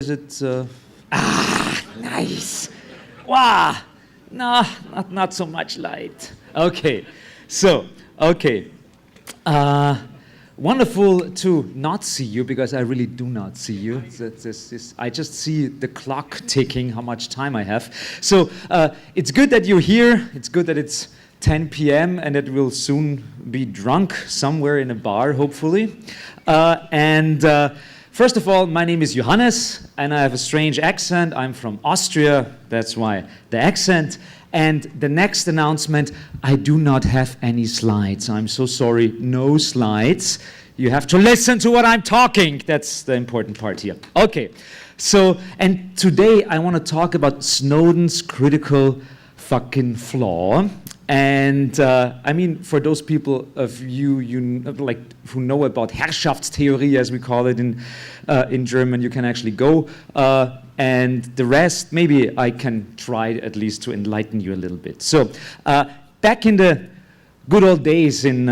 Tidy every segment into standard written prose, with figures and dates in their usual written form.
Is it? Nice. Wow. No, not so much light. Okay. So, okay. Wonderful to not see you, because I really do not see you. I just see the clock ticking, how much time I have. So it's good that you're here. It's good that it's 10 p.m. and that we'll soon be drunk somewhere in a bar, hopefully. First of all, my name is Johannes, and I have a strange accent. I'm from Austria. That's why the accent. And the next announcement, I do not have any slides. I'm so sorry, no slides. You have to listen to what I'm talking. That's the important part here. Okay, so, and today I want to talk about Snowden's critical fucking flaw. And I mean, for those people of you like who know about Herrschaftstheorie, as we call it in German, you can actually go. And the rest, maybe I can try at least to enlighten you a little bit. So back in the good old days in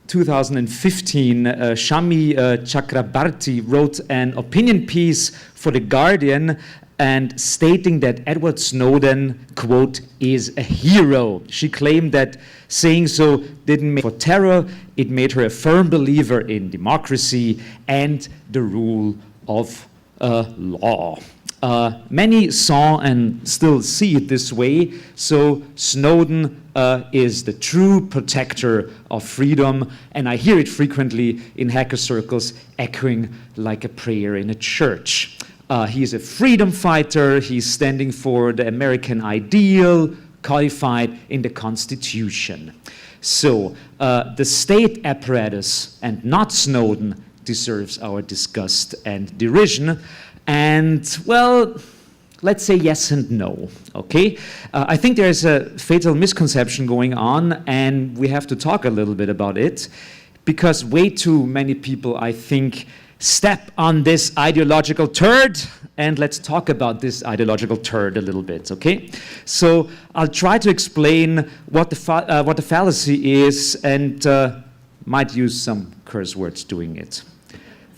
2015, Shami Chakrabarti wrote an opinion piece for The Guardian and stating that Edward Snowden, quote, is a hero. She claimed that saying so didn't make for terror, it made her a firm believer in democracy and the rule of law. Many saw and still see it this way, so Snowden is the true protector of freedom, and I hear it frequently in hacker circles echoing like a prayer in a church. He's a freedom fighter, he's standing for the American ideal, codified in the Constitution. So the state apparatus, and not Snowden, deserves our disgust and derision. And, well, let's say yes and no, okay? I think there's a fatal misconception going on, and we have to talk a little bit about it, because way too many people, I think, step on this ideological turd, and let's talk about this ideological turd a little bit, okay? So I'll try to explain what the fallacy is, and might use some curse words doing it.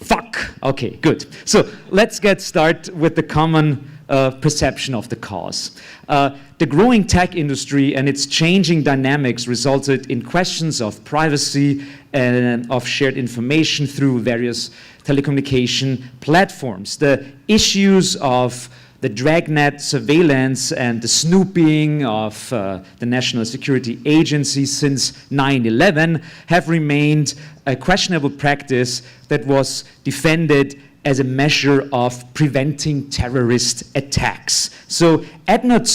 Fuck. Okay, good. So let's get started with the common perception of the cause. The growing tech industry and its changing dynamics resulted in questions of privacy and of shared information through various telecommunication platforms. The issues of the dragnet surveillance and the snooping of the National Security Agency since 9/11 have remained a questionable practice that was defended as a measure of preventing terrorist attacks. So Edward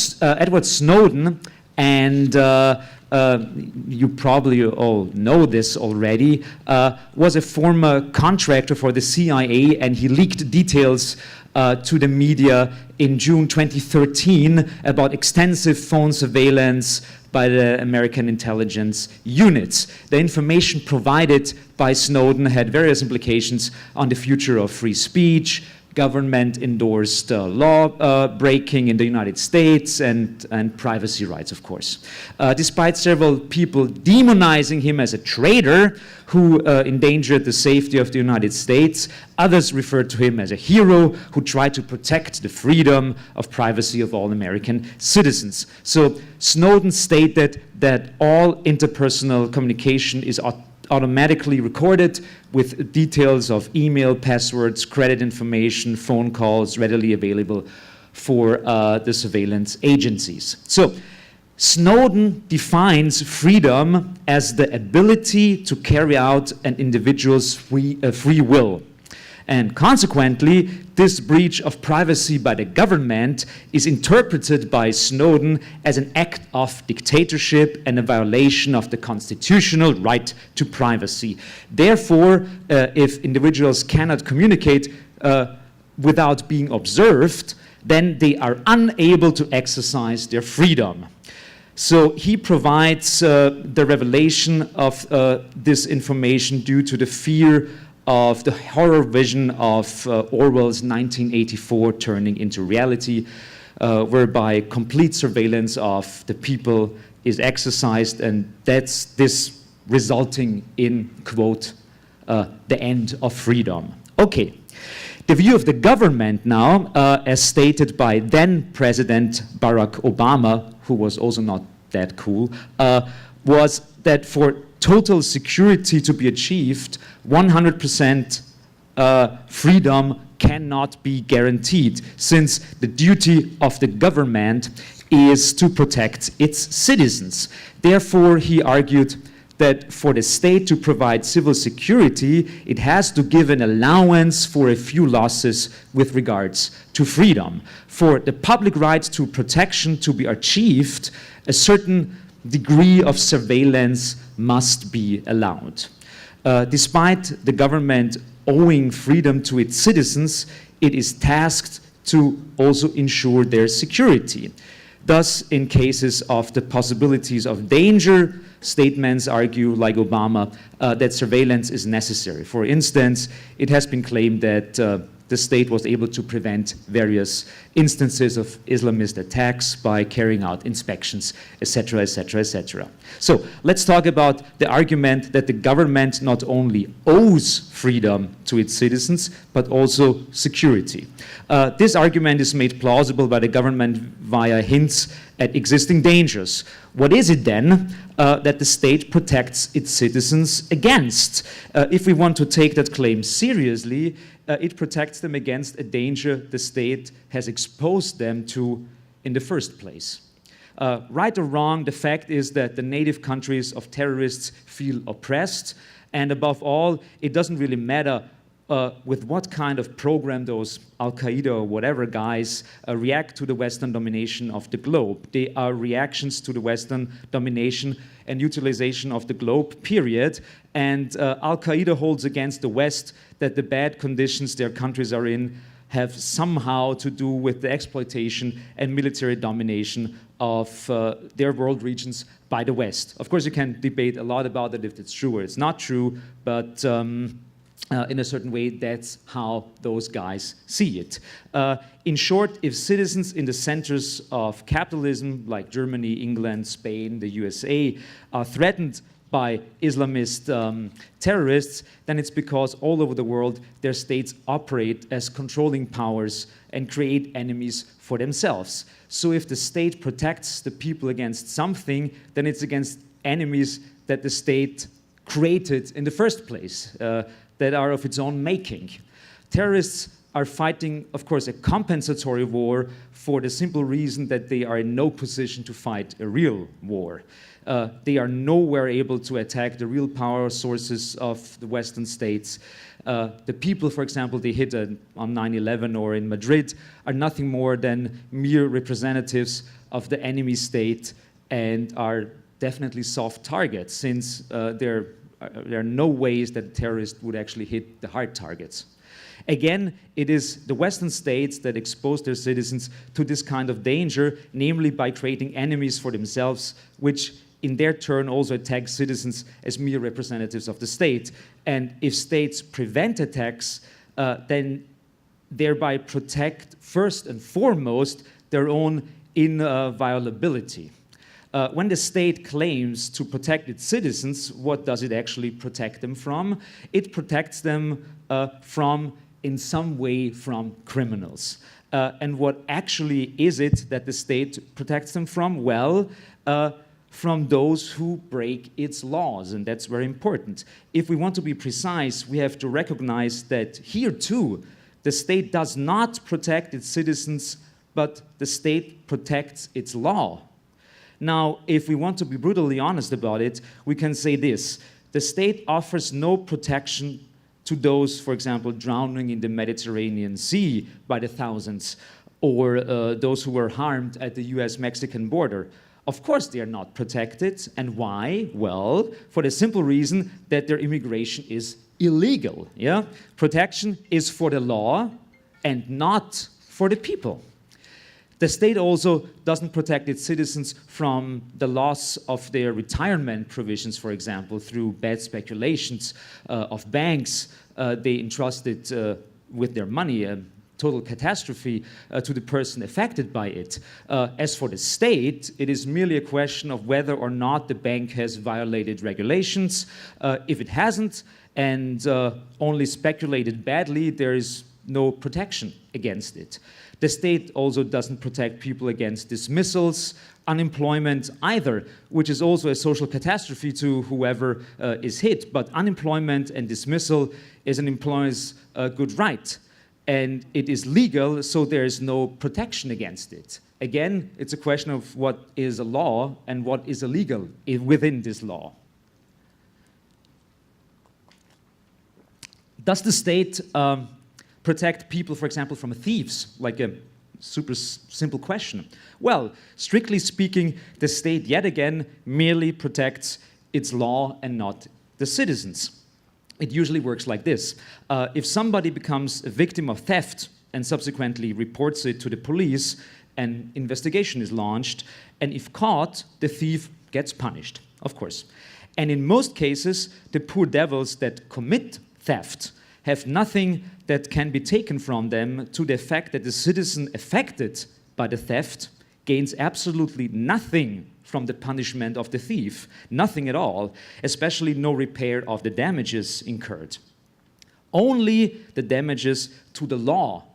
Snowden, and you probably all know this already, was a former contractor for the CIA, and he leaked details to the media in June 2013 about extensive phone surveillance by the American intelligence units. The information provided by Snowden had various implications on the future of free speech, government-endorsed law breaking in the United States, and privacy rights, of course. Despite several people demonizing him as a traitor who endangered the safety of the United States, others referred to him as a hero who tried to protect the freedom of privacy of all American citizens. So Snowden stated that all interpersonal communication is automatically recorded with details of email, passwords, credit information, phone calls readily available for the surveillance agencies. So Snowden defines freedom as the ability to carry out an individual's free will. And consequently, this breach of privacy by the government is interpreted by Snowden as an act of dictatorship and a violation of the constitutional right to privacy. Therefore, if individuals cannot communicate without being observed, then they are unable to exercise their freedom. So he provides the revelation of this information due to the fear of the horror vision of Orwell's 1984 turning into reality, whereby complete surveillance of the people is exercised, and that's this resulting in, quote, the end of freedom. Okay. The view of the government now, as stated by then President Barack Obama, who was also not that cool, was that for total security to be achieved, 100% freedom cannot be guaranteed, since the duty of the government is to protect its citizens. Therefore, he argued that for the state to provide civil security, it has to give an allowance for a few losses with regards to freedom. For the public right to protection to be achieved, a certain degree of surveillance must be allowed. Despite the government owing freedom to its citizens, it is tasked to also ensure their security. Thus, in cases of the possibilities of danger, statements argue, like Obama, that surveillance is necessary. For instance, it has been claimed that the state was able to prevent various instances of Islamist attacks by carrying out inspections, etc., etc., etc. So let's talk about the argument that the government not only owes freedom to its citizens, but also security. This argument is made plausible by the government via hints at existing dangers. What is it then that the state protects its citizens against? If we want to take that claim seriously, it protects them against a danger the state has exposed them to in the first place. Right or wrong, the fact is that the native countries of terrorists feel oppressed, and above all, it doesn't really matter with what kind of program those Al-Qaeda or whatever guys react to the Western domination of the globe. They are reactions to the Western domination and utilization of the globe, period. And Al-Qaeda holds against the West that the bad conditions their countries are in have somehow to do with the exploitation and military domination of their world regions by the West. Of course, you can debate a lot about it if it's true or it's not true, but in a certain way, that's how those guys see it. In short, if citizens in the centers of capitalism, like Germany, England, Spain, the USA, are threatened by Islamist terrorists, then it's because all over the world their states operate as controlling powers and create enemies for themselves. So if the state protects the people against something, then it's against enemies that the state created in the first place, that are of its own making. Terrorists are fighting, of course, a compensatory war for the simple reason that they are in no position to fight a real war. They are nowhere able to attack the real power sources of the Western states. The people, for example, they hit on 9/11 or in Madrid are nothing more than mere representatives of the enemy state and are definitely soft targets, since there are no ways that a terrorist would actually hit the hard targets. Again, it is the Western states that expose their citizens to this kind of danger, namely by creating enemies for themselves, which in their turn also attack citizens as mere representatives of the state. And if states prevent attacks, then thereby protect first and foremost their own inviolability. When the state claims to protect its citizens, what does it actually protect them from? It protects them from, in some way, from criminals. And what actually is it that the state protects them from? Well, from those who break its laws, and that's very important. If we want to be precise, we have to recognize that here too, the state does not protect its citizens, but the state protects its law. Now, if we want to be brutally honest about it, we can say this. The state offers no protection to those, for example, drowning in the Mediterranean Sea by the thousands, or those who were harmed at the US-Mexican border. Of course they are not protected. And why? Well, for the simple reason that their immigration is illegal. Yeah? Protection is for the law and not for the people. The state also doesn't protect its citizens from the loss of their retirement provisions, for example, through bad speculations of banks they entrusted with their money, a total catastrophe to the person affected by it. As for the state, it is merely a question of whether or not the bank has violated regulations. If it hasn't and only speculated badly, there is no protection against it. The state also doesn't protect people against dismissals, unemployment either, which is also a social catastrophe to whoever is hit. But unemployment and dismissal is an employer's good right. And it is legal, so there is no protection against it. Again, it's a question of what is a law and what is illegal within this law. Does the state protect people, for example, from thieves? Like a super simple question. Well, strictly speaking, the state, yet again, merely protects its law and not the citizens. It usually works like this. If somebody becomes a victim of theft and subsequently reports it to the police, an investigation is launched, and if caught, the thief gets punished, of course. And in most cases, the poor devils that commit theft have nothing that can be taken from them, to the effect that the citizen affected by the theft gains absolutely nothing from the punishment of the thief, nothing at all, especially no repair of the damages incurred. Only the damages to the law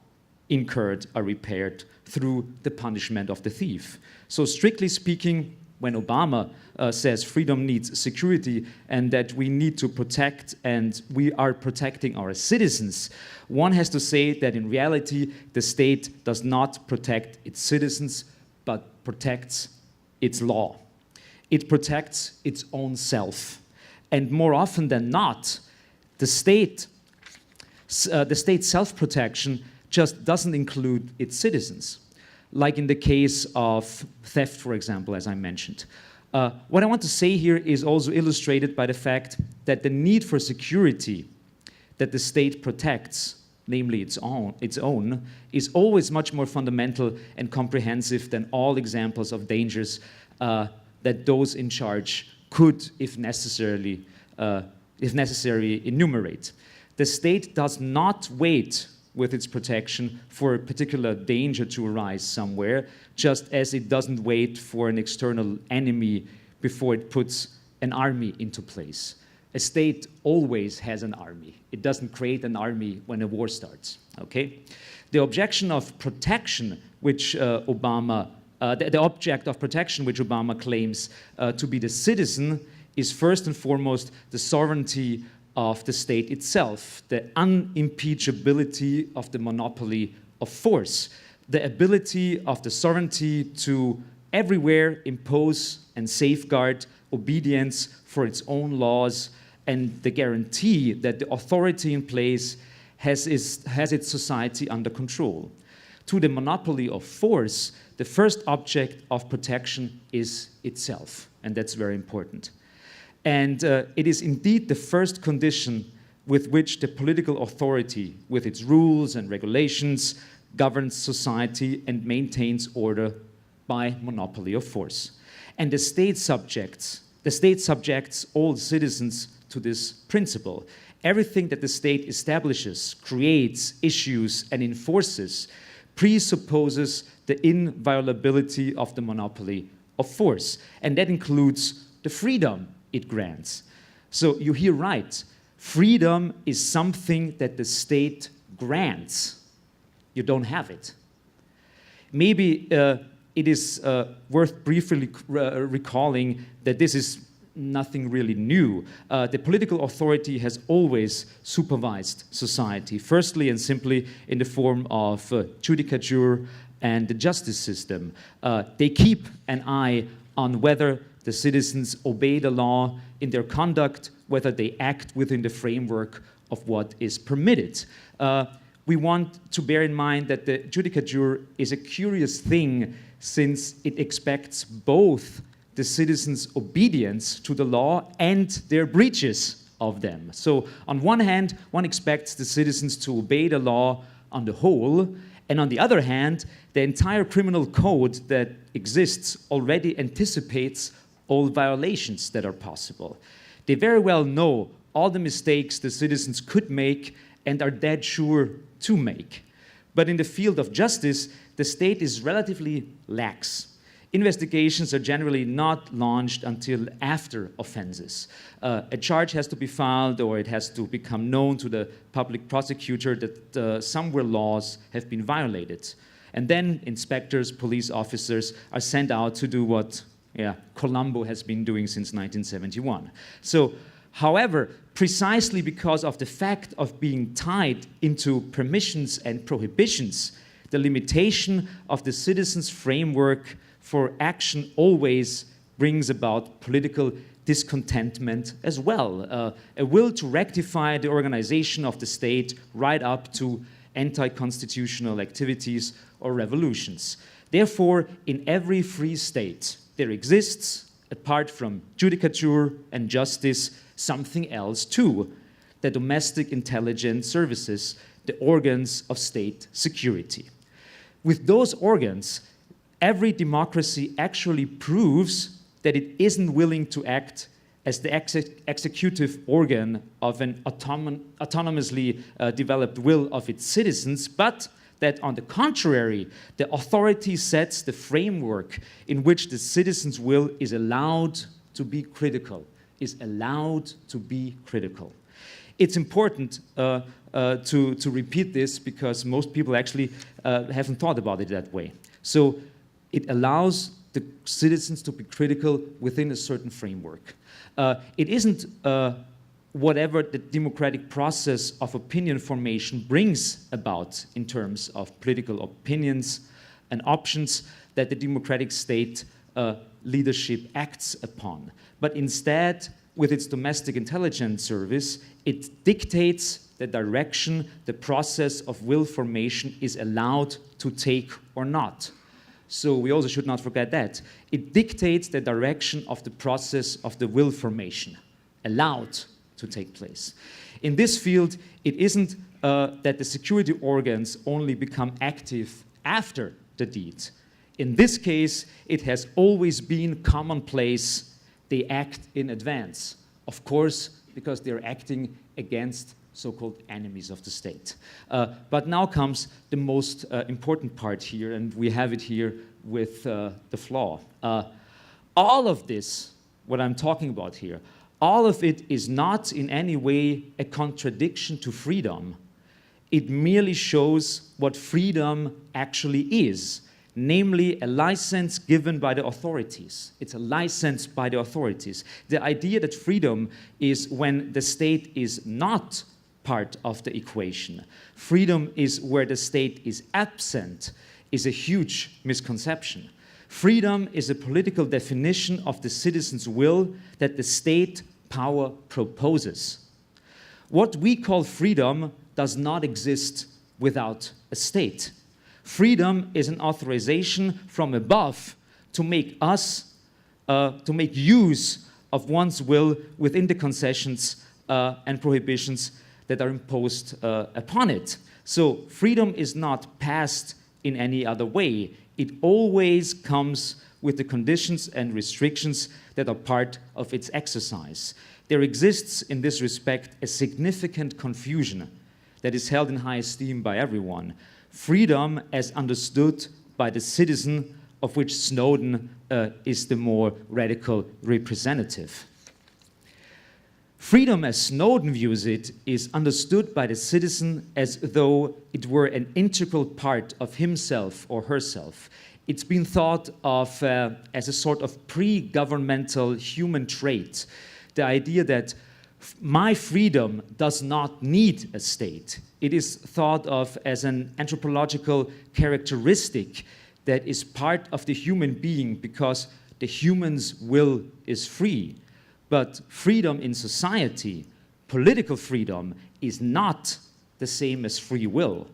incurred are repaired through the punishment of the thief. So strictly speaking, when Obama says freedom needs security and that we need to protect and we are protecting our citizens, one has to say that in reality, the state does not protect its citizens, but protects its law. It protects its own self. And more often than not, the state's self-protection just doesn't include its citizens. Like in the case of theft, for example, as I mentioned. What I want to say here is also illustrated by the fact that the need for security that the state protects, namely its own, is always much more fundamental and comprehensive than all examples of dangers that those in charge could, if necessary, enumerate. The state does not wait with its protection for a particular danger to arise somewhere, just as it doesn't wait for an external enemy before it puts an army into place. A state always has an army. It doesn't create an army when a war starts, okay? The objection of protection, which the object of protection which Obama claims to be the citizen, is first and foremost the sovereignty of the state itself, the unimpeachability of the monopoly of force, the ability of the sovereignty to everywhere impose and safeguard obedience for its own laws, and the guarantee that the authority in place has its society under control. To the monopoly of force, the first object of protection is itself, and that's very important. And it is indeed the first condition with which the political authority, with its rules and regulations, governs society and maintains order by monopoly of force. And the state subjects all citizens to this principle. Everything that the state establishes, creates, issues, and enforces presupposes the inviolability of the monopoly of force. And that includes the freedom it grants. So you hear right. Freedom is something that the state grants. You don't have it. Maybe it is worth briefly recalling that this is nothing really new. The political authority has always supervised society, firstly and simply in the form of judicature and the justice system. They keep an eye on whether the citizens obey the law in their conduct, whether they act within the framework of what is permitted. We want to bear in mind that the judicature is a curious thing, since it expects both the citizens' obedience to the law and their breaches of them. So on one hand, one expects the citizens to obey the law on the whole, and on the other hand, the entire criminal code that exists already anticipates all violations that are possible. They very well know all the mistakes the citizens could make and are dead sure to make. But in the field of justice, the state is relatively lax. investigations are generally not launched until after offenses. A charge has to be filed, or it has to become known to the public prosecutor that somewhere laws have been violated. And then inspectors, police officers are sent out to do what Colombo has been doing since 1971. So, however, precisely because of the fact of being tied into permissions and prohibitions, the limitation of the citizens' framework for action always brings about political discontentment as well, a will to rectify the organization of the state right up to anti-constitutional activities or revolutions. Therefore, in every free state, there exists, apart from judicature and justice, something else too, the domestic intelligence services, the organs of state security. With those organs, every democracy actually proves that it isn't willing to act as the executive organ of an autonomously developed will of its citizens, but that on the contrary, the authority sets the framework in which the citizens' will is allowed to be critical, It's important to repeat this because most people actually haven't thought about it that way. So it allows the citizens to be critical within a certain framework. It isn't whatever the democratic process of opinion formation brings about in terms of political opinions and options that the democratic state leadership acts upon. But instead, with its domestic intelligence service, it dictates the direction the process of will formation is allowed to take or not. So we also should not forget that. It dictates the direction of the process of the will formation, allowed to take place. In this field, it isn't that the security organs only become active after the deed. In this case, it has always been commonplace they act in advance. Of course, because they're acting against so-called enemies of the state. But now comes the most important part here, and we have it here with the flaw. All of this, what I'm talking about here, all of it is not in any way a contradiction to freedom. It merely shows what freedom actually is, namely a license given by the authorities. It's a license by the authorities. The idea that freedom is when the state is not part of the equation. Freedom is where the state is absent, is a huge misconception. Freedom is a political definition of the citizen's will that the state power proposes. What we call freedom does not exist without a state. Freedom is an authorization from above to make use of one's will within the concessions and prohibitions that are imposed upon it. So freedom is not passed in any other way. It always comes with the conditions and restrictions that are part of its exercise. There exists in this respect a significant confusion that is held in high esteem by everyone. Freedom as understood by the citizen, of which Snowden is the more radical representative. Freedom, as Snowden views it, is understood by the citizen as though it were an integral part of himself or herself. It's been thought of as a sort of pre-governmental human trait, the idea that my freedom does not need a state. It is thought of as an anthropological characteristic that is part of the human being because the human's will is free. But freedom in society, political freedom, is not the same as free will.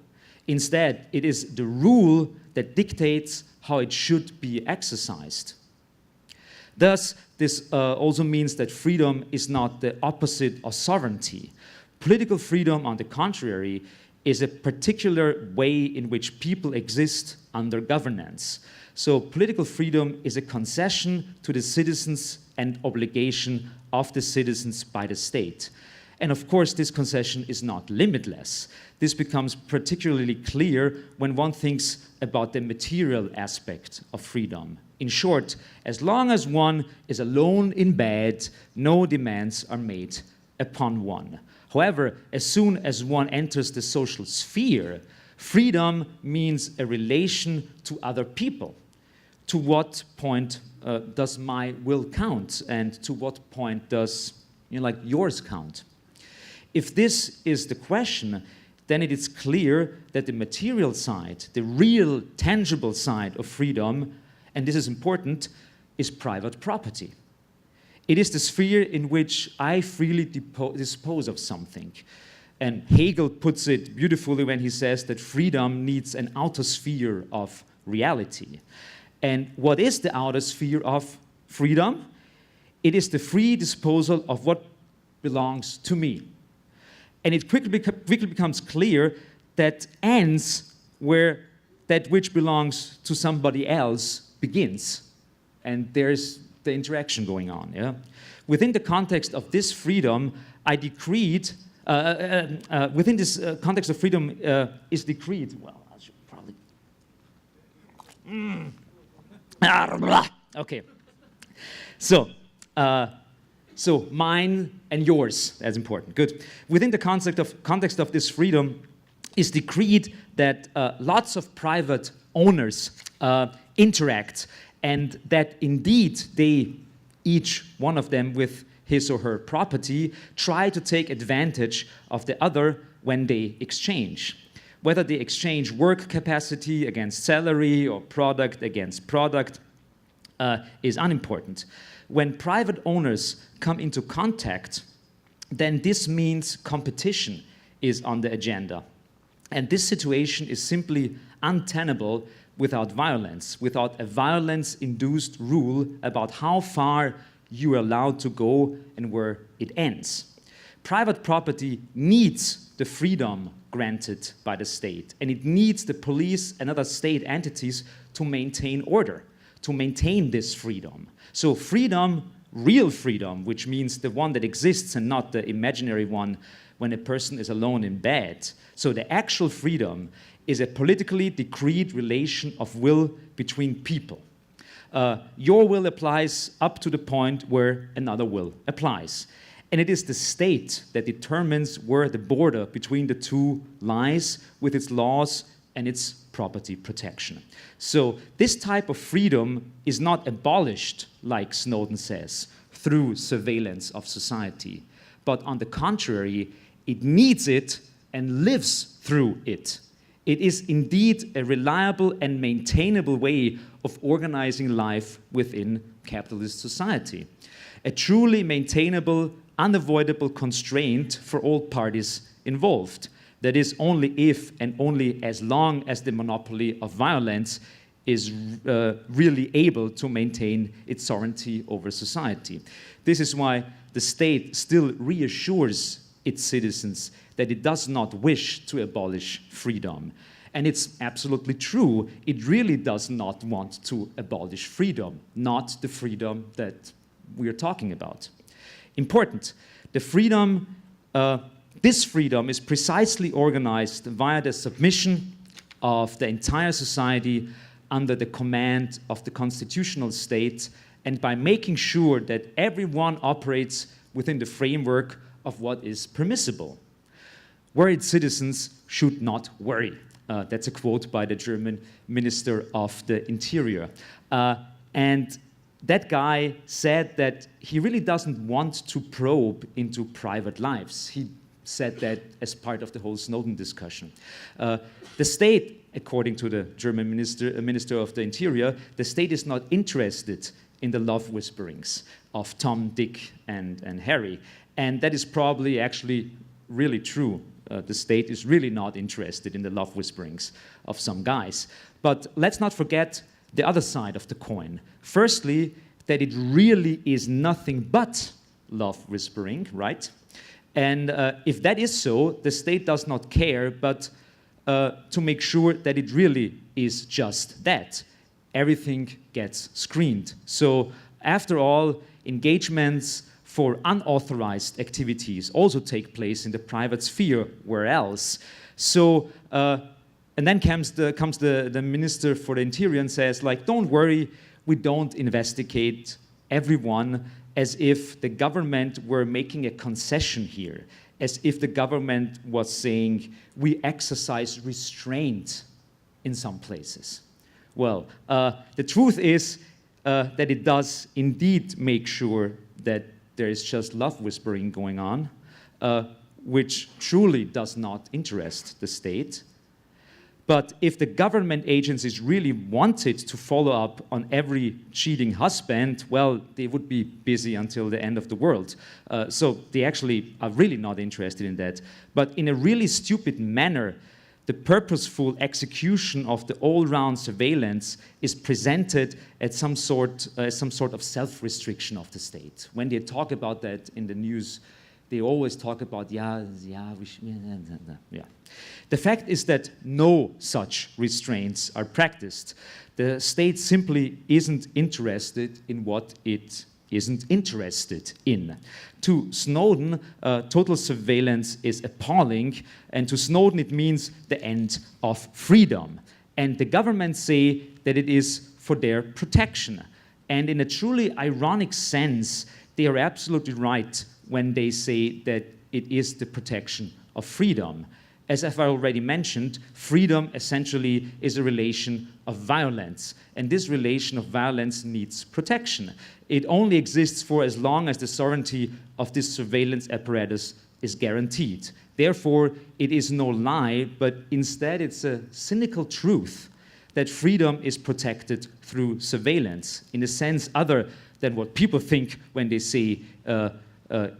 Instead, it is the rule that dictates how it should be exercised. Thus, this also means that freedom is not the opposite of sovereignty. Political freedom, on the contrary, is a particular way in which people exist under governance. So political freedom is a concession to the citizens and obligation of the citizens by the state. And of course, this concession is not limitless. This becomes particularly clear when one thinks about the material aspect of freedom. In short, as long as one is alone in bed, no demands are made upon one. However, as soon as one enters the social sphere, freedom means a relation to other people. To what point does my will count, and to what point does yours count? If this is the question, then it is clear that the material side, the real, tangible side of freedom, and this is important, is private property. It is the sphere in which I freely dispose of something. And Hegel puts it beautifully when he says that freedom needs an outer sphere of reality. And what is the outer sphere of freedom? It is the free disposal of what belongs to me. And it quickly becomes clear that ends where that which belongs to somebody else begins. And there's the interaction going on. Yeah? Within the context of this freedom, I decreed, within this context of freedom is decreed, well, I should probably, okay. So mine and yours, that's important, good. Within the context of this freedom is decreed that lots of private owners interact, and that indeed they, each one of them with his or her property, try to take advantage of the other when they exchange. Whether they exchange work capacity against salary or product against product is unimportant. When private owners come into contact, then this means competition is on the agenda. And this situation is simply untenable without violence, without a violence-induced rule about how far you are allowed to go and where it ends. Private property needs the freedom granted by the state, and it needs the police and other state entities to maintain order, to maintain this freedom. So freedom, real freedom, which means the one that exists and not the imaginary one when a person is alone in bed. So the actual freedom is a politically decreed relation of will between people. Your will applies up to the point where another will applies. And it is the state that determines where the border between the two lies with its laws and its property protection. So this type of freedom is not abolished, like Snowden says, through surveillance of society. But on the contrary, it needs it and lives through it. It is indeed a reliable and maintainable way of organizing life within capitalist society. A truly maintainable, unavoidable constraint for all parties involved. That is, only if and only as long as the monopoly of violence is really able to maintain its sovereignty over society. This is why the state still reassures its citizens that it does not wish to abolish freedom. And it's absolutely true, it really does not want to abolish freedom, not the freedom that we are talking about. Important, the freedom, this freedom is precisely organized via the submission of the entire society under the command of the constitutional state, and by making sure that everyone operates within the framework of what is permissible. Worried citizens should not worry. That's a quote by the German Minister of the Interior. And that guy said that he really doesn't want to probe into private lives. He said that as part of the whole Snowden discussion. The state, according to the German Minister of the Interior, the state is not interested in the love whisperings of Tom, Dick, and Harry. And that is probably actually really true. The state is really not interested in the love whisperings of some guys. But let's not forget the other side of the coin. Firstly, that it really is nothing but love whispering, right? And if that is so, the state does not care, but to make sure that it really is just that. Everything gets screened. So after all, engagements for unauthorized activities also take place in the private sphere, where else? So And then comes the Minister for the Interior and says, like, don't worry, we don't investigate everyone, as if the government were making a concession here, as if the government was saying we exercise restraint in some places. Well, the truth is that it does indeed make sure that there is just love whispering going on, which truly does not interest the state. But if the government agencies really wanted to follow up on every cheating husband, well, they would be busy until the end of the world. So they actually are really not interested in that. But in a really stupid manner, the purposeful execution of the all-round surveillance is presented as some sort of self-restriction of the state. When they talk about that in the news, they always talk about, yeah. The fact is that no such restraints are practiced. The state simply isn't interested in what it isn't interested in. To Snowden, total surveillance is appalling, and to Snowden it means the end of freedom. And the governments say that it is for their protection. And in a truly ironic sense, they are absolutely right when they say that it is the protection of freedom. As I've already mentioned, freedom essentially is a relation of violence, and this relation of violence needs protection. It only exists for as long as the sovereignty of this surveillance apparatus is guaranteed. Therefore, it is no lie, but instead it's a cynical truth that freedom is protected through surveillance, in a sense other than what people think when they say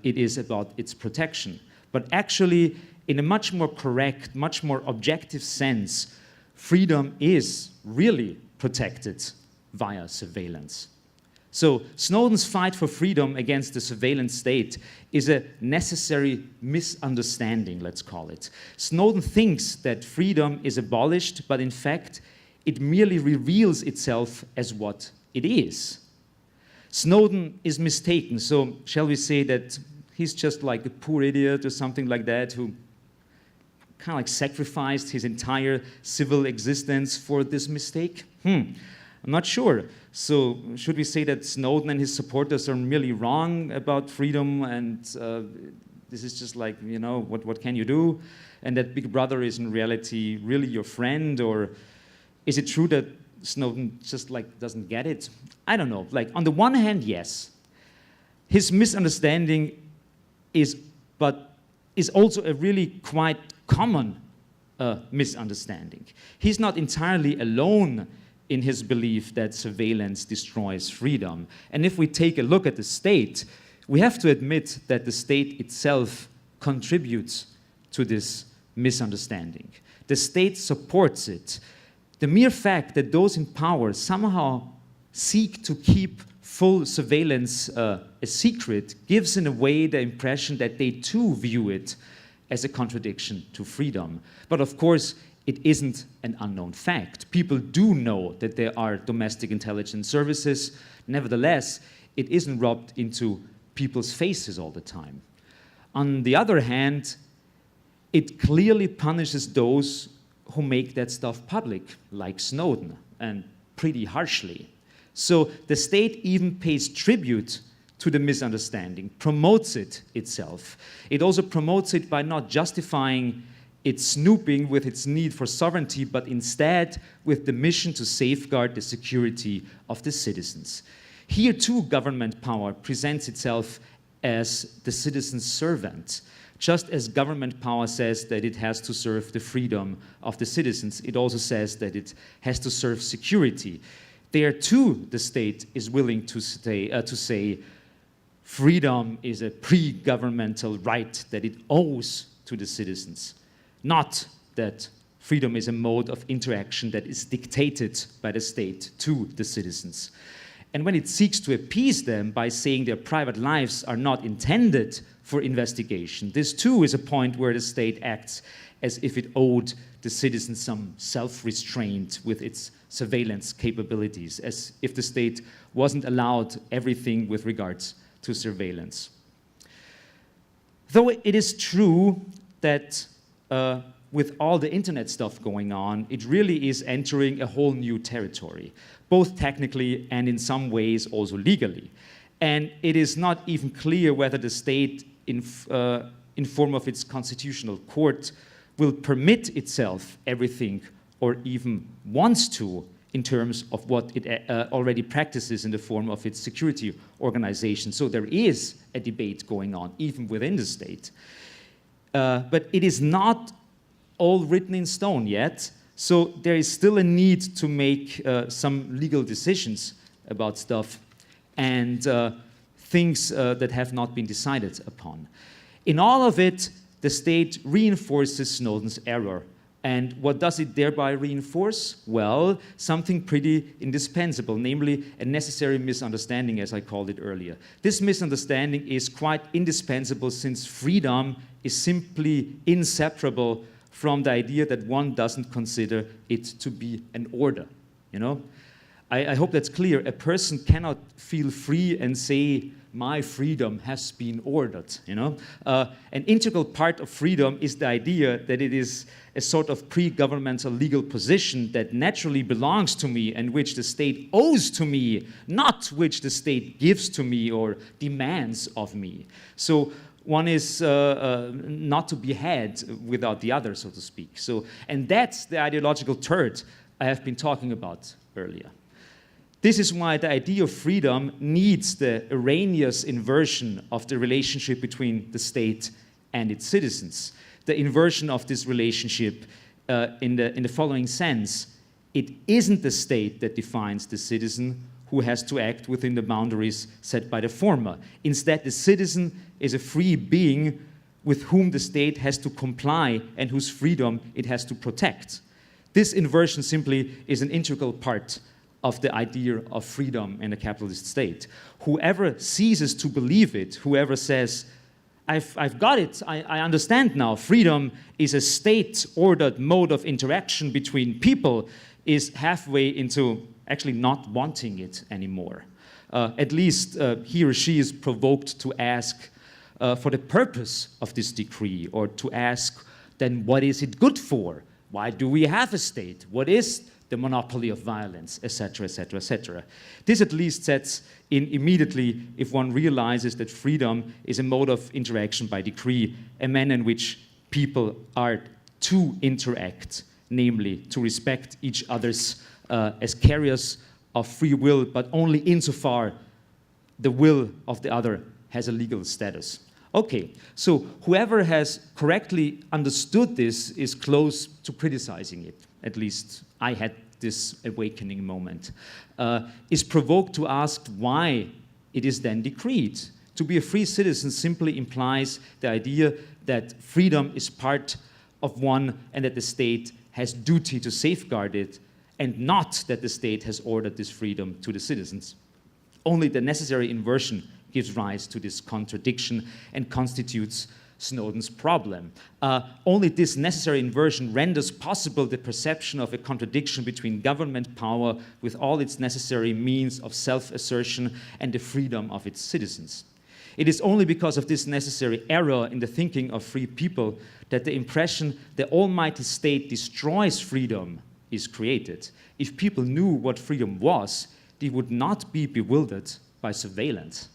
it is about its protection. But actually, in a much more correct, much more objective sense, freedom is really protected via surveillance. So Snowden's fight for freedom against the surveillance state is a necessary misunderstanding, let's call it. Snowden thinks that freedom is abolished, but in fact, it merely reveals itself as what it is. Snowden is mistaken, so shall we say that he's just like a poor idiot or something like that who kind of like sacrificed his entire civil existence for this mistake? I'm not sure. So should we say that Snowden and his supporters are merely wrong about freedom and this is just like, you know, what can you do? And that Big Brother is in reality really your friend? Or is it true that Snowden just like doesn't get it? I don't know. Like on the one hand, yes. His misunderstanding is also a really quite common misunderstanding. He's not entirely alone in his belief that surveillance destroys freedom. And if we take a look at the state, we have to admit that the state itself contributes to this misunderstanding. The state supports it. The mere fact that those in power somehow seek to keep full surveillance a secret gives in a way the impression that they too view it as a contradiction to freedom. But of course, it isn't an unknown fact. People do know that there are domestic intelligence services. Nevertheless, it isn't rubbed into people's faces all the time. On the other hand, it clearly punishes those who make that stuff public, like Snowden, and pretty harshly. So the state even pays tribute to the misunderstanding, promotes it itself. It also promotes it by not justifying its snooping with its need for sovereignty, but instead with the mission to safeguard the security of the citizens. Here too, government power presents itself as the citizen's servant. Just as government power says that it has to serve the freedom of the citizens, it also says that it has to serve security. There too, the state is willing to say freedom is a pre-governmental right that it owes to the citizens, not that freedom is a mode of interaction that is dictated by the state to the citizens. And when it seeks to appease them by saying their private lives are not intended for investigation, this too is a point where the state acts as if it owed the citizens some self-restraint with its surveillance capabilities, as if the state wasn't allowed everything with regards to surveillance. Though it is true that with all the internet stuff going on, it really is entering a whole new territory, both technically and in some ways also legally. And it is not even clear whether the state, in form of its constitutional court, will permit itself everything or even wants to in terms of what it already practices in the form of its security organization. So there is a debate going on, even within the state. But it is not all written in stone yet, so there is still a need to make some legal decisions about stuff and things that have not been decided upon. In all of it, the state reinforces Snowden's error. And what does it thereby reinforce? Well, something pretty indispensable, namely a necessary misunderstanding, as I called it earlier. This misunderstanding is quite indispensable since freedom is simply inseparable from the idea that one doesn't consider it to be an order, you know? I hope that's clear. A person cannot feel free and say, my freedom has been ordered, you know? An integral part of freedom is the idea that it is a sort of pre-governmental legal position that naturally belongs to me and which the state owes to me, not which the state gives to me or demands of me. So one is not to be had without the other, so to speak. So, and that's the ideological turd I have been talking about earlier. This is why the idea of freedom needs the erroneous inversion of the relationship between the state and its citizens. The inversion of this relationship in the following sense: it isn't the state that defines the citizen who has to act within the boundaries set by the former. Instead, the citizen is a free being with whom the state has to comply and whose freedom it has to protect. This inversion simply is an integral part of the idea of freedom in a capitalist state. Whoever ceases to believe it, whoever says, I've got it, I understand now, freedom is a state-ordered mode of interaction between people, is halfway into actually not wanting it anymore. At least he or she is provoked to ask for the purpose of this decree, or to ask, then what is it good for? Why do we have a state? What is the monopoly of violence, etc., etc., etc. This at least sets in immediately, if one realizes that freedom is a mode of interaction by decree, a manner in which people are to interact, namely to respect each other's as carriers of free will, but only insofar the will of the other has a legal status. Okay, so whoever has correctly understood this is close to criticizing it. At least I had this awakening moment, is provoked to ask why it is then decreed. To be a free citizen simply implies the idea that freedom is part of one and that the state has duty to safeguard it, and not that the state has ordered this freedom to the citizens. Only the necessary inversion gives rise to this contradiction and constitutes Snowden's problem. Only this necessary inversion renders possible the perception of a contradiction between government power with all its necessary means of self-assertion and the freedom of its citizens. It is only because of this necessary error in the thinking of free people that the impression the almighty state destroys freedom is created. If people knew what freedom was, they would not be bewildered by surveillance.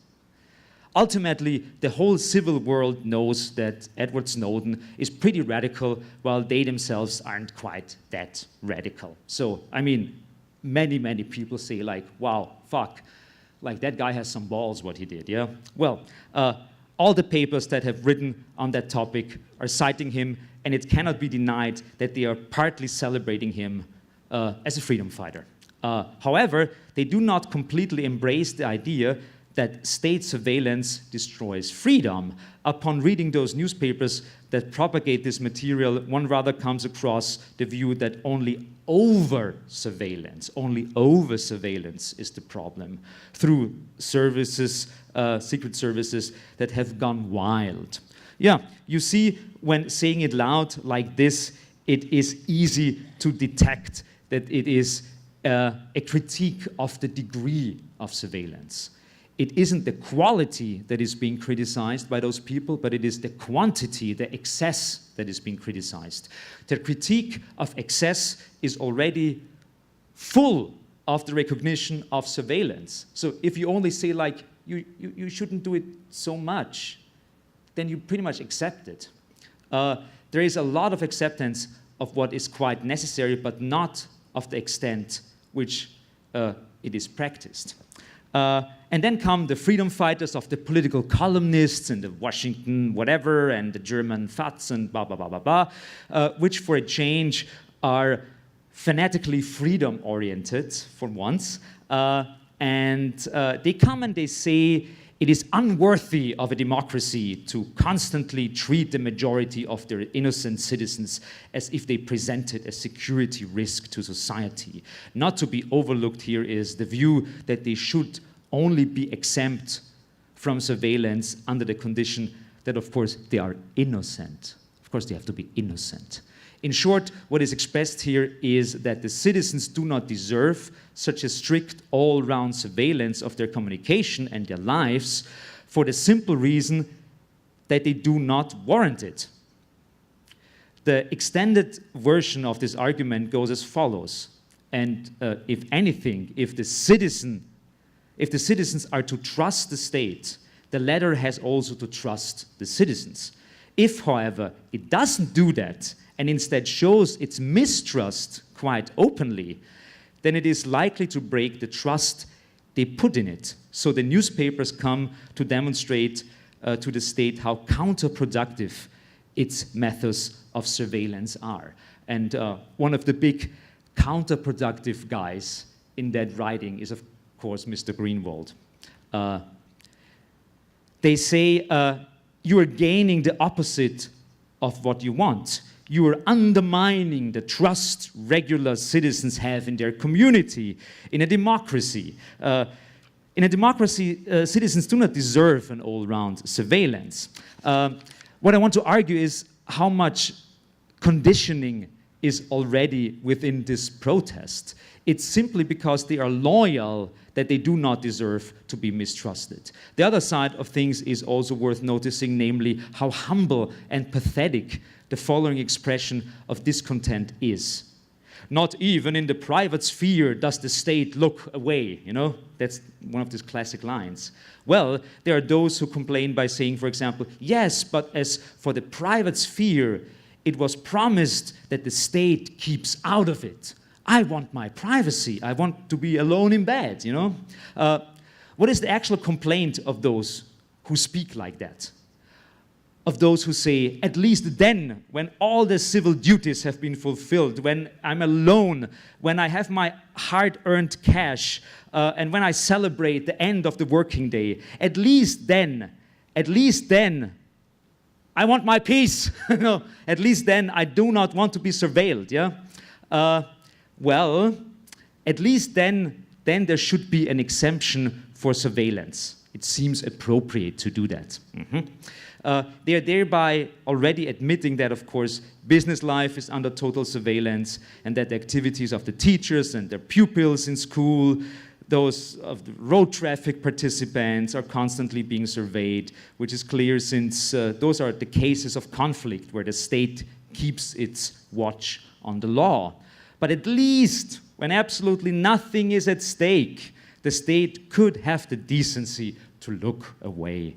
Ultimately, the whole civil world knows that Edward Snowden is pretty radical, while they themselves aren't quite that radical. So, I mean, many, many people say like, wow, fuck, like that guy has some balls what he did, yeah? Well, all the papers that have written on that topic are citing him, and it cannot be denied that they are partly celebrating him as a freedom fighter. However, they do not completely embrace the idea that state surveillance destroys freedom. Upon reading those newspapers that propagate this material, one rather comes across the view that only over-surveillance is the problem, through services, secret services that have gone wild. Yeah, you see, when saying it loud like this, it is easy to detect that it is a critique of the degree of surveillance. it isn't the quality that is being criticized by those people, but it is the quantity, the excess that is being criticized. Their critique of excess is already full of the recognition of surveillance. So if you only say like, you shouldn't do it so much, then you pretty much accept it. There is a lot of acceptance of what is quite necessary, but not of the extent which it is practiced. And then come the freedom fighters of the political columnists and the Washington whatever and the German FATS and blah, blah, blah, blah, blah, which for a change are fanatically freedom-oriented for once. And they come and they say it is unworthy of a democracy to constantly treat the majority of their innocent citizens as if they presented a security risk to society. Not to be overlooked here is the view that they should only be exempt from surveillance under the condition that, of course, they are innocent. Of course, they have to be innocent. In short, what is expressed here is that the citizens do not deserve such a strict all-round surveillance of their communication and their lives for the simple reason that they do not warrant it. The extended version of this argument goes as follows. And if anything, if the citizens are to trust the state, the latter has also to trust the citizens. If, however, it doesn't do that, and instead shows its mistrust quite openly, then it is likely to break the trust they put in it. So the newspapers come to demonstrate to the state how counterproductive its methods of surveillance are. And one of the big counterproductive guys in that writing is, of course, Mr. Greenwald. They say, you are gaining the opposite of what you want. You are undermining the trust regular citizens have in their community, in a democracy. In a democracy, citizens do not deserve an all-round surveillance. What I want to argue is how much conditioning is already within this protest. It's simply because they are loyal that they do not deserve to be mistrusted. The other side of things is also worth noticing, namely how humble and pathetic the following expression of discontent is. Not even in the private sphere does the state look away, you know? That's one of these classic lines. Well, there are those who complain by saying, for example, yes, but as for the private sphere, it was promised that the state keeps out of it. I want my privacy. I want to be alone in bed, you know? What is the actual complaint of those who speak like that? Of those who say, at least then, when all the civil duties have been fulfilled, when I'm alone, when I have my hard-earned cash, and when I celebrate the end of the working day, at least then, I want my peace. No, at least then, I do not want to be surveilled, yeah? Well, at least then there should be an exemption for surveillance. It seems appropriate to do that. They are thereby already admitting that, of course, business life is under total surveillance and that the activities of the teachers and their pupils in school, those of the road traffic participants are constantly being surveyed, which is clear since those are the cases of conflict where the state keeps its watch on the law. But at least when absolutely nothing is at stake, the state could have the decency to look away.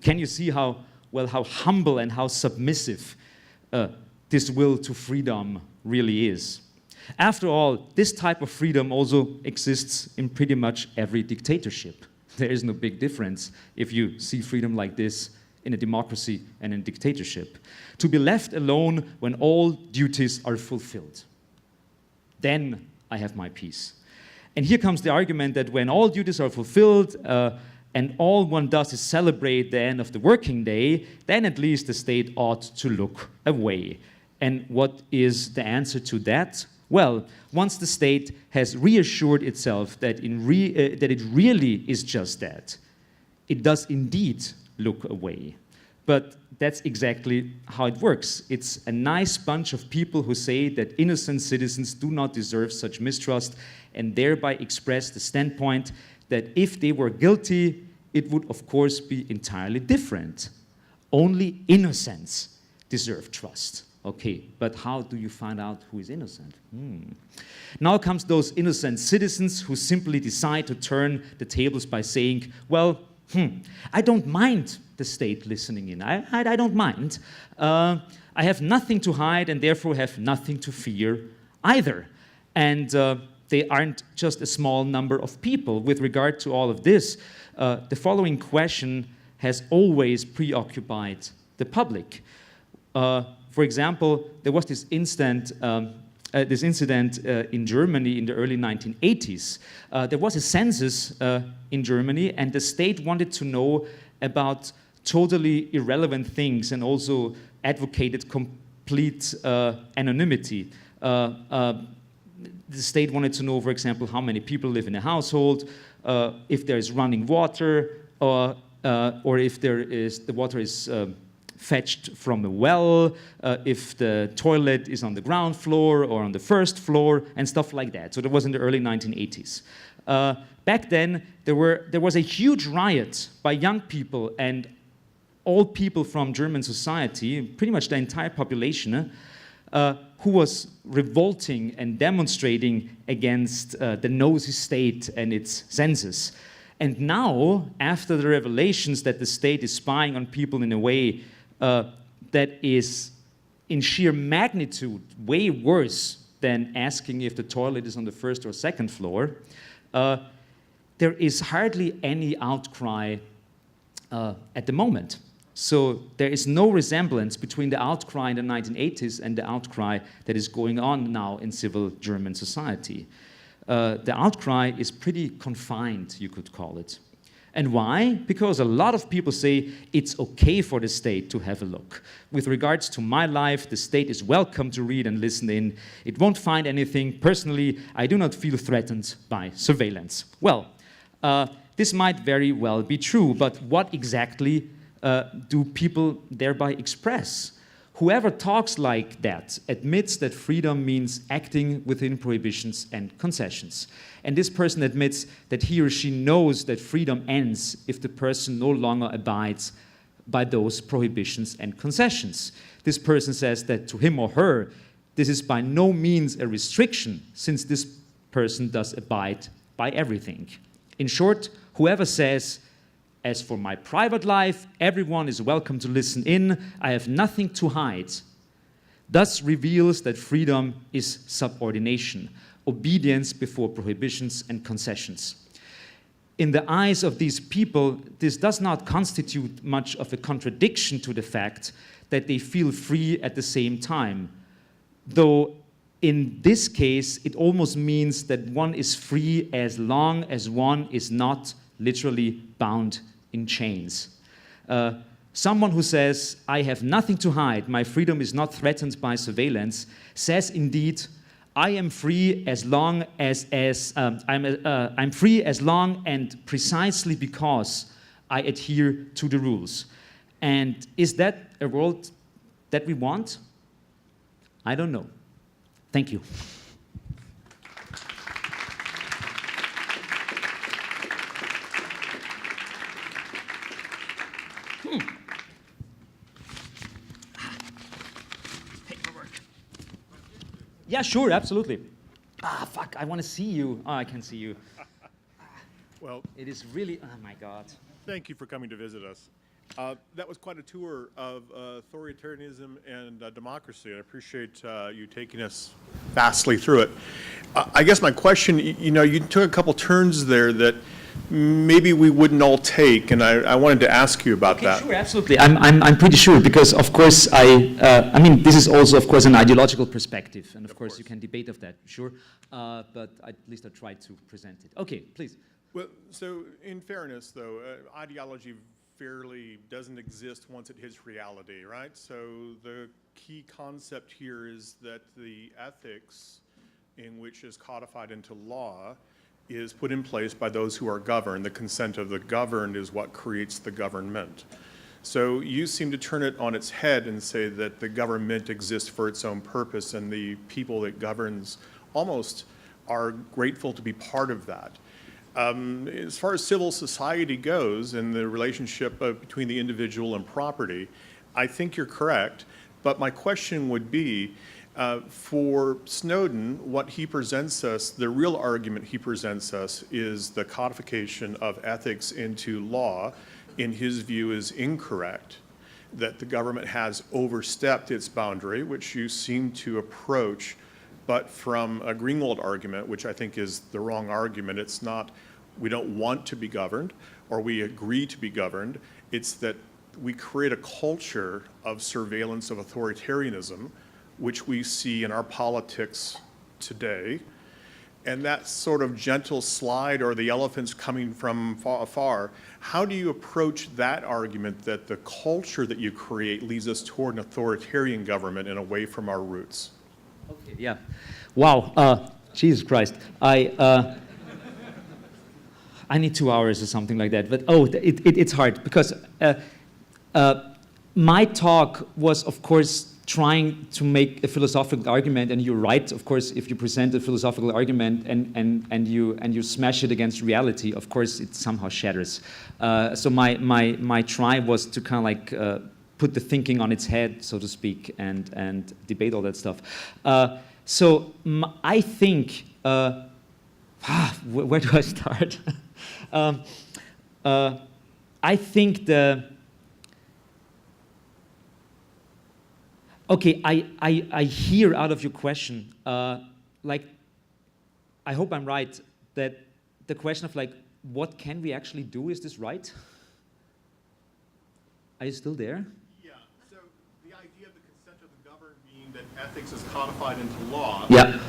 Can you see how humble and how submissive this will to freedom really is? After all, this type of freedom also exists in pretty much every dictatorship. There is no big difference if you see freedom like this in a democracy and in a dictatorship. To be left alone when all duties are fulfilled. Then I have my peace. And here comes the argument that when all duties are fulfilled, and all one does is celebrate the end of the working day, then at least the state ought to look away. And what is the answer to that? Well, once the state has reassured itself that it really is just that, it does indeed look away. But that's exactly how it works. It's a nice bunch of people who say that innocent citizens do not deserve such mistrust and thereby express the standpoint that if they were guilty, it would of course be entirely different. Only innocents deserve trust. Okay, but how do you find out who is innocent? Now comes those innocent citizens who simply decide to turn the tables by saying, well, I don't mind the state listening in. I don't mind. I have nothing to hide and therefore have nothing to fear either. And they aren't just a small number of people. With regard to all of this, the following question has always preoccupied the public. For example, there was this incident in Germany in the early 1980s. There was a census in Germany, and the state wanted to know about totally irrelevant things and also advocated complete anonymity. The state wanted to know, for example, how many people live in a household, if there is running water, or if the water is fetched from a well, if the toilet is on the ground floor or on the first floor, and stuff like that. So that was in the early 1980s. Back then, there was a huge riot by young people and all people from German society, pretty much the entire population, who was revolting and demonstrating against the nosy state and its census. And now, after the revelations that the state is spying on people in a way that is in sheer magnitude way worse than asking if the toilet is on the first or second floor, there is hardly any outcry at the moment. So there is no resemblance between the outcry in the 1980s and the outcry that is going on now in civil German society. The outcry is pretty confined, you could call it. And why? Because a lot of people say it's okay for the state to have a look. With regards to my life, the state is welcome to read and listen in. It won't find anything. Personally, I do not feel threatened by surveillance. Well, this might very well be true, but what exactly do people thereby express? Whoever talks like that admits that freedom means acting within prohibitions and concessions. And this person admits that he or she knows that freedom ends if the person no longer abides by those prohibitions and concessions. This person says that to him or her, this is by no means a restriction, since this person does abide by everything. In short, whoever says, as for my private life, everyone is welcome to listen in, I have nothing to hide, thus reveals that freedom is subordination, obedience before prohibitions and concessions. In the eyes of these people, this does not constitute much of a contradiction to the fact that they feel free at the same time, though in this case, it almost means that one is free as long as one is not literally bound in chains. Someone who says, I have nothing to hide, my freedom is not threatened by surveillance, says indeed, I am free as long as I'm free as long and precisely because I adhere to the rules. And is that a world that we want? I don't know. Thank you. Yeah, sure, absolutely. Fuck, I want to see you. Oh, I can see you. Well, it is really, oh my God. Thank you for coming to visit us. That was quite a tour of authoritarianism and democracy. I appreciate you taking us fastly through it. I guess my question, you took a couple turns there that maybe we wouldn't all take, and I wanted to ask you about that. Sure, absolutely. I'm pretty sure, because of course I mean, this is also of course an ideological perspective, and of course you can debate of that, sure, but at least I tried to present it. Okay, please. Well, so in fairness though, ideology fairly doesn't exist once it hits reality, right? So the key concept here is that the ethics in which is codified into law is put in place by those who are governed. The consent of the governed is what creates the government. So you seem to turn it on its head and say that the government exists for its own purpose and the people it governs almost are grateful to be part of that. As far as civil society goes and the relationship between the individual and property, I think you're correct. But my question would be, for Snowden, what he presents us, the real argument he presents us is the codification of ethics into law, in his view, is incorrect, that the government has overstepped its boundary, which you seem to approach, but from a Greenwald argument, which I think is the wrong argument. It's not we don't want to be governed or we agree to be governed. It's that we create a culture of surveillance of authoritarianism, which we see in our politics today. And that sort of gentle slide, or the elephants coming from afar, how do you approach that argument that the culture that you create leads us toward an authoritarian government and away from our roots? Okay, yeah. Wow, Jesus Christ. I need 2 hours or something like that, but it's hard because my talk was, of course, trying to make a philosophical argument, and you're right, of course, if you present a philosophical argument and you smash it against reality, of course, it somehow shatters. So my try was to kind of like put the thinking on its head, so to speak, and debate all that stuff. I think, where do I start? I think okay, I hear out of your question, like, I hope I'm right, that the question of like, what can we actually do, is this right? Are you still there? Yeah, so the idea of the consent of the governed being that ethics is codified into law, yeah.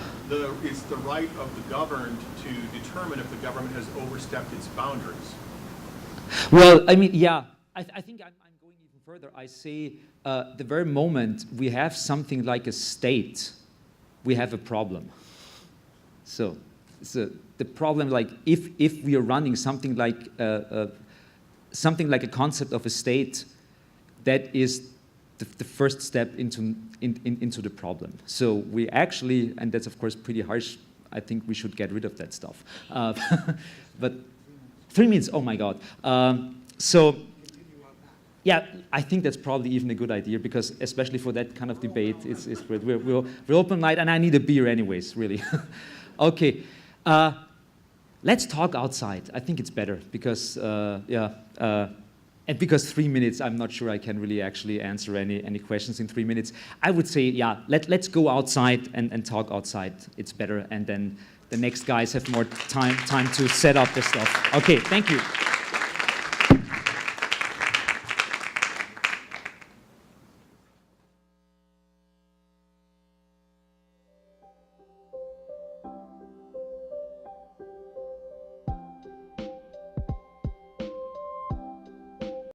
It's the right of the governed to determine if the government has overstepped its boundaries. Well, I mean, yeah, I think I'm going even further. I say the very moment we have something like a state, we have a problem. So the problem, like, if we are running something like a concept of a state, that is the first step into the problem. So we actually, and that's of course pretty harsh, I think we should get rid of that stuff. But 3 minutes, oh my God. Yeah, I think that's probably even a good idea, because especially for that kind of debate, it's great. We're open night, and I need a beer anyways, really. Okay, let's talk outside. I think it's better, because, and because 3 minutes, I'm not sure I can really actually answer any questions in 3 minutes. I would say, yeah, let's go outside and talk outside. It's better, and then the next guys have more time to set up the stuff. Okay, thank you.